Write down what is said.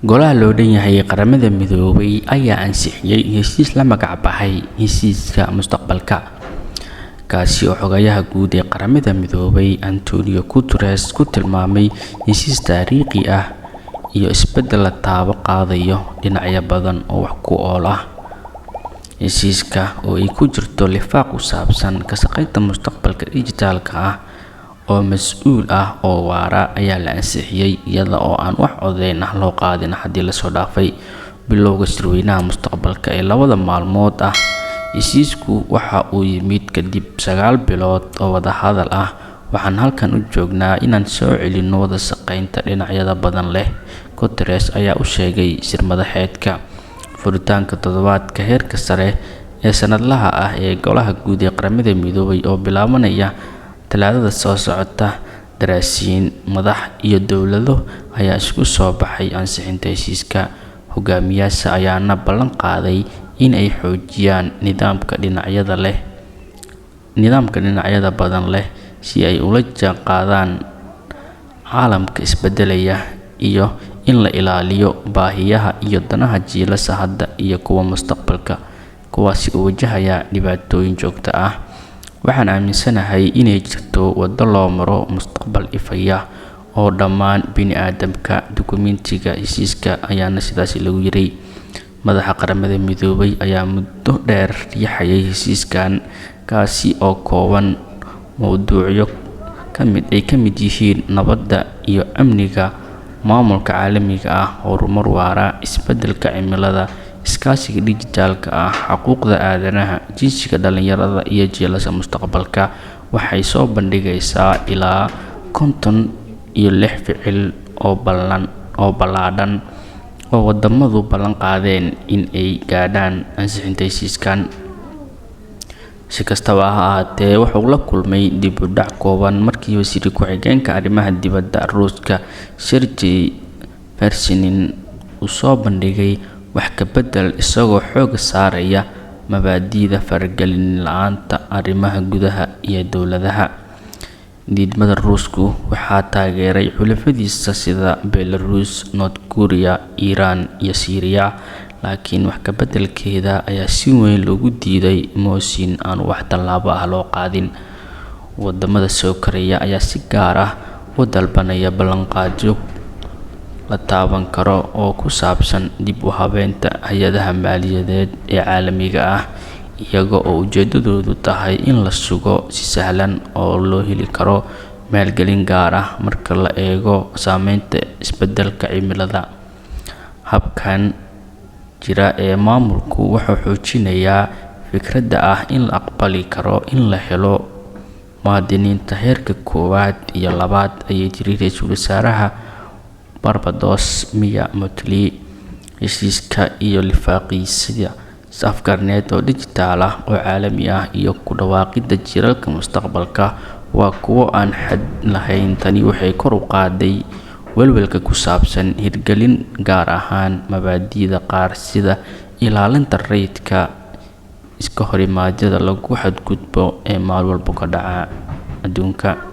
Golaha loo dhan yahay Qaramada Midoobay ayaa ansixiyay heshiis la magac baxay Heshiiska Mustaqbalka, kaasi oo Xogayaha Guud ee Qaramada Midoobay Antonio Guterres ku tilmaamay heshiis taariikhi ah iyo isbeddel la taaban qaadayo dhinacyo badan oo wax ku ool ah. Heshiiska oo ay ku jirto lifaaq ku saabsan ka shaqaynta mustaqbalka dhijitaalka ah oo mas'uul ah oo waara ayaa la ansixiyay iyada oo aan wax codeyn ah loo qaadin haddii la soo dhaafay bilowga shirweynaha mustaqbalka ee 2 maalmood ah. Heshiisku waxa uu yimid kadib 9 bilood oo wada hadal ah. Waxaan halkan u joognaa inaan soo celinno wada shaqaynta dhinacyada badan leh, Guterres ayaa u sheegay shir madaxeedka furitaanka toddobaadka heerka sare ee sanadlaha ah ee Golaha Guud ee Qaramada Midoobay oo bilaabanaya Talaadada soo socota. Daraasiin, madax iyo dowlado ayaa isku soo baxay ansixinta heshiiska. Hogaamiyayaasha ayaana ballan qaaday in ay xoojiyaan nidaamka dhinacyada badan leh si ay ula jaanqaadaan caalamka isbedelaya iyo in la ilaaliyo baahiyaha iyo danaha jiilasha hadda iyo kuwa mustaqbalka, kuwaasi oo wajahaya dhibaatooyin joogto ah. Waxaan aaminsanahay inay jirto waddo loo maro mustaqbal ifaya oo dhammaan bini'aadamka. Dukumiintiga heshiiska ayaana sidaas lagu yiri. Madaxa Qaramada Midoobay ayaa muddo dheer riixayay heshiiskan, kaasi oo kooban mowduucyo ay ka mid yihiin nabadda iyo amniga, maamulka caalamiga ah, horumar waara, isbeddelka cimilada, iskaashiga dhijitaalka ah, xuquuqda aadanaha, jinsiga, dhalinyarada iyo jiilasha mustaqbalka. Waxay soo bandhigaysaa ilaa 56 ficil oo ballaadhan oo wadamadu ballan qaadeen in ay gaadhaan ansixinta heshiiskan. Si kastaba ha ahaatee, wuxuu la kulmay dib u dhac kooban markii wasiir ku-xigeenka arrimaha dibadda Ruuska Sergey Vershinin uu soo bandhigay wax ka beddel isagoo xoogga saaraya mabaadi'da faragelin la'aanta arrimaha gudaha iyo dowladaha. Diidmada Ruushku waxaa taageeray xulafadiisa sida Belarus, North Korea, Iran iyo Syria, laakiin wax ka beddelkeeda ayaa si weyn loogu diiday mooshin aan wax tallaabo ah loo qaadin. Wadamada soo koraya ayaa si gaar ah u dalbanaya ballanqaadyo la taaban karo oo ku saabsan dib u habeynta hay'adaha maaliyadeed ee caalamiga ah, iyaga oo ujeedadoodu tahay in la sugo si sahlan oo loo heli karo maalgelin gaar ah marka la eego saameynta isbeddelka cimilada. Habkan jira ee maamulku wuxuu xoojinayaa fikradda ah in la aqbali karo in la helo muwaadiniinta heerka 1 iyo 2, ayay tiri Ra'iisul Wasaaraha Barbados Mia Mottley. Heshiiska iyo lifaaqiisa is-afgarneed oo dhijitaal ah oo caalami ah iyo ku dhawaaqidda jiilalka mustaqbalka waa kuwo aan xad lahayn. Tani waxay kor u qaaday welwelka ku saabsan hirgelin gaar ahaan mabaadi'da qaar sida ilaalinta rayidka, iska horimaadyada lagu xadgudbo ee maalin walba ka dhaca adduunka.